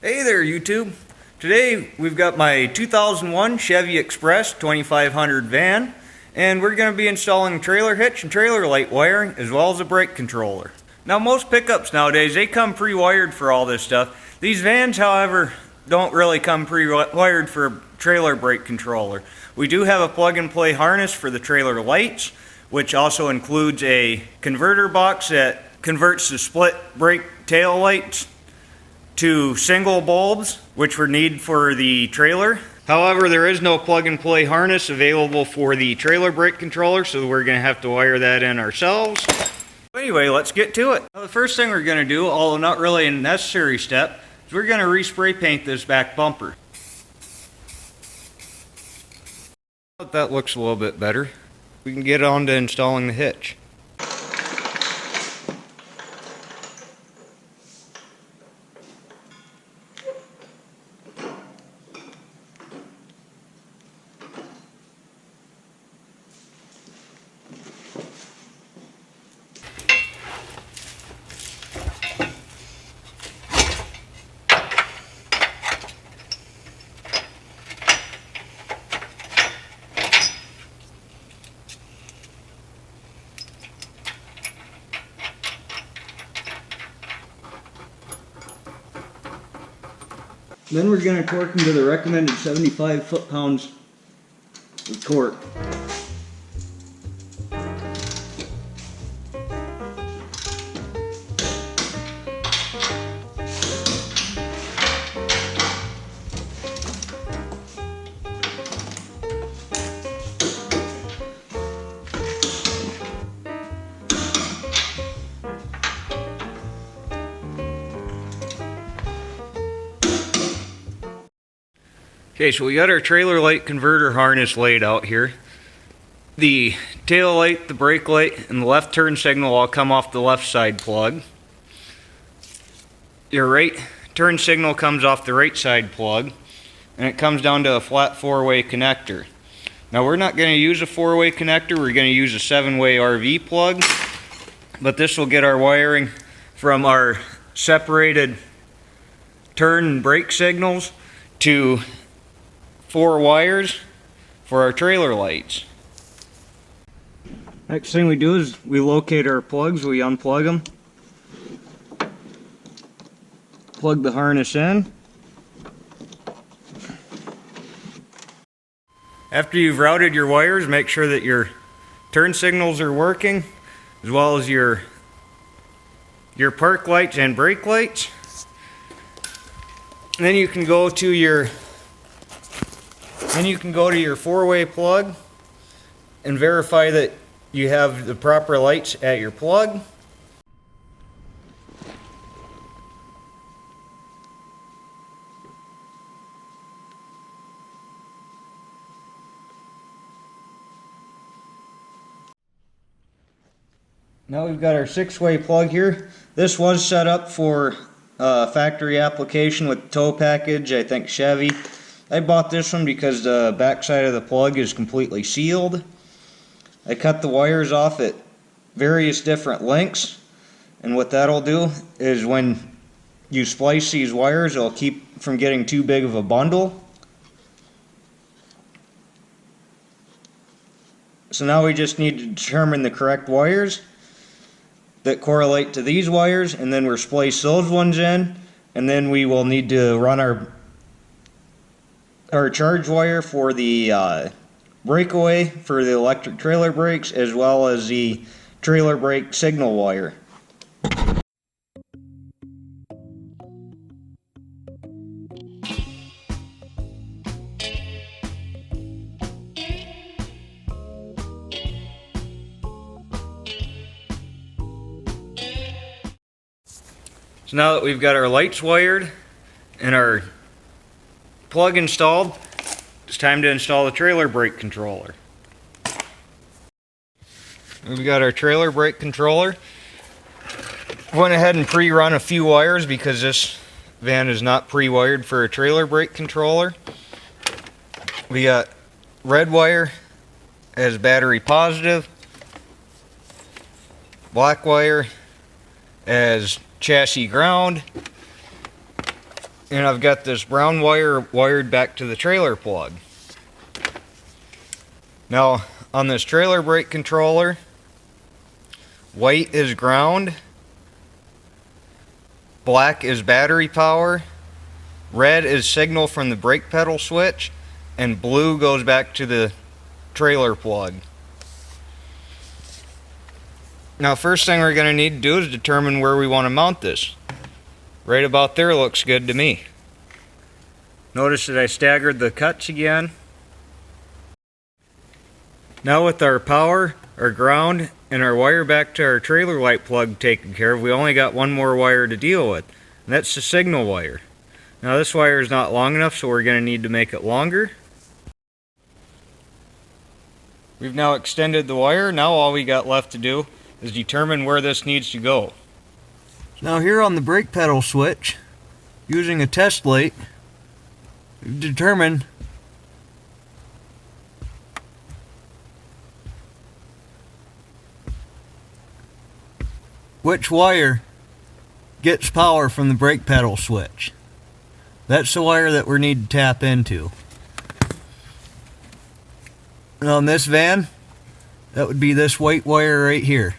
Hey there, YouTube. Today we've got my 2001 Chevy Express 2500 van, and we're going to be installing trailer hitch and trailer light wiring as well as a brake controller. Now, most pickups nowadays, they come pre-wired for all this stuff. These vans, however, don't really come pre-wired for a trailer brake controller. We do have a plug-and-play harness for the trailer lights, which also includes a converter box that converts the split brake tail lights to single bulbs, which were needed for the trailer. However, there is no plug-and-play harness available for the trailer brake controller, so we're going to have to wire that in ourselves. Anyway, let's get to it. Now, the first thing we're going to do, although not really a necessary step, is we're going to respray paint this back bumper. That looks a little bit better. We can get on to installing the hitch. Then we're going to torque them to the recommended 75 foot-pounds of torque. Okay, so we got our trailer light converter harness laid out here. The tail light, the brake light, and the left turn signal all come off the left side plug. Your right turn signal comes off the right side plug, and it comes down to a flat 4-way connector. Now, we're not going to use a 4-way connector, we're going to use a 7-way RV plug, but this will get our wiring from our separated turn and brake signals to 4 wires for our trailer lights. Next thing we do is we locate our plugs, we unplug them, plug the harness in. After you've routed your wires, make sure that your turn signals are working, as well as your park lights and brake lights. And then you can go to your 4-way plug and verify that you have the proper lights at your plug. Now we've got our 6-way plug here. This was set up for factory application with tow package, I think Chevy. I bought this one because the back side of the plug is completely sealed. I cut the wires off at various different lengths, and what that'll do is when you splice these wires, it'll keep from getting too big of a bundle. So now we just need to determine the correct wires that correlate to these wires, and then we'll splice those ones in, and then we will need to run our charge wire for the breakaway for the electric trailer brakes, as well as the trailer brake signal wire. So now that we've got our lights wired and our plug installed, it's time to install the trailer brake controller. We've got our trailer brake controller. Went ahead and pre-run a few wires because this van is not pre-wired for a trailer brake controller. We got red wire as battery positive, black wire as chassis ground, And I've got this brown wire wired back to the trailer plug. Now, on this trailer brake controller, white is ground, black is battery power, red is signal from the brake pedal switch, and blue goes back to the trailer plug. Now, first thing we're going to need to do is determine where we want to mount this. Right about there looks good to me. Notice that I staggered the cuts again. Now with our power, our ground, and our wire back to our trailer light plug taken care of, we only got one more wire to deal with, and that's the signal wire. Now this wire is not long enough, so we're going to need to make it longer. We've now extended the wire. Now all we got left to do is determine where this needs to go. Now here on the brake pedal switch, using a test light, we've determined which wire gets power from the brake pedal switch. That's the wire that we need to tap into. And on this van, that would be this white wire right here.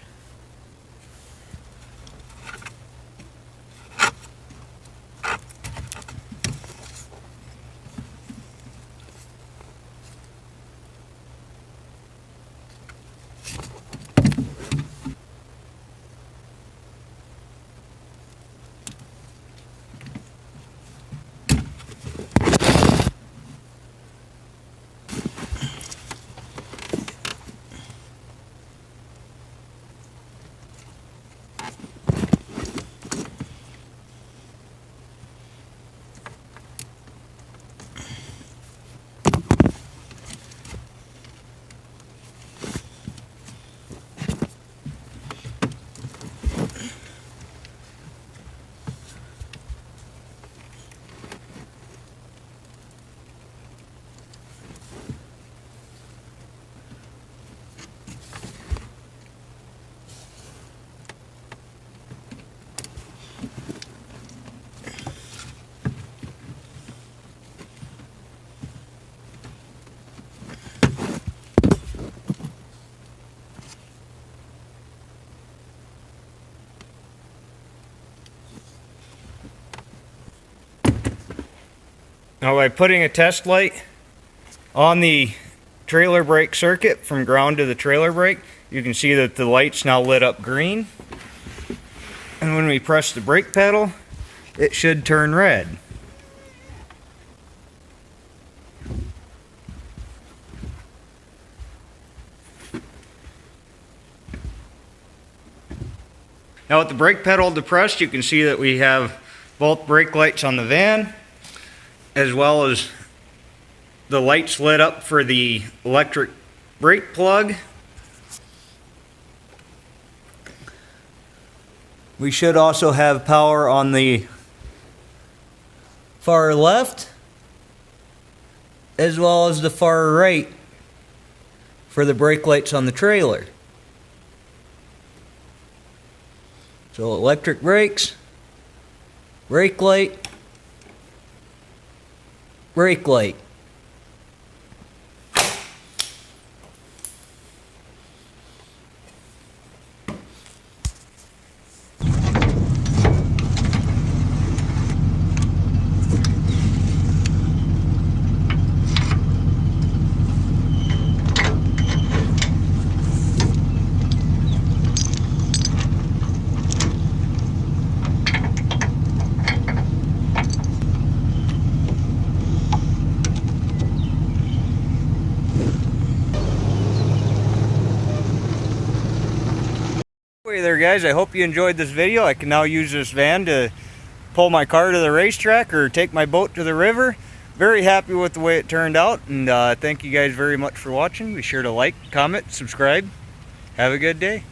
Now by putting a test light on the trailer brake circuit from ground to the trailer brake, you can see that the light's now lit up green. And when we press the brake pedal, it should turn red. Now with the brake pedal depressed, you can see that we have both brake lights on the van, as well as the lights lit up for the electric brake plug. We should also have power on the far left, as well as the far right for the brake lights on the trailer. So electric brakes, brake light, brake light. Hey there guys, I hope you enjoyed this video. I can now use this van to pull my car to the racetrack or take my boat to the river. Very happy with the way it turned out, and thank you guys very much for watching. Be sure to like, comment, subscribe. Have a good day.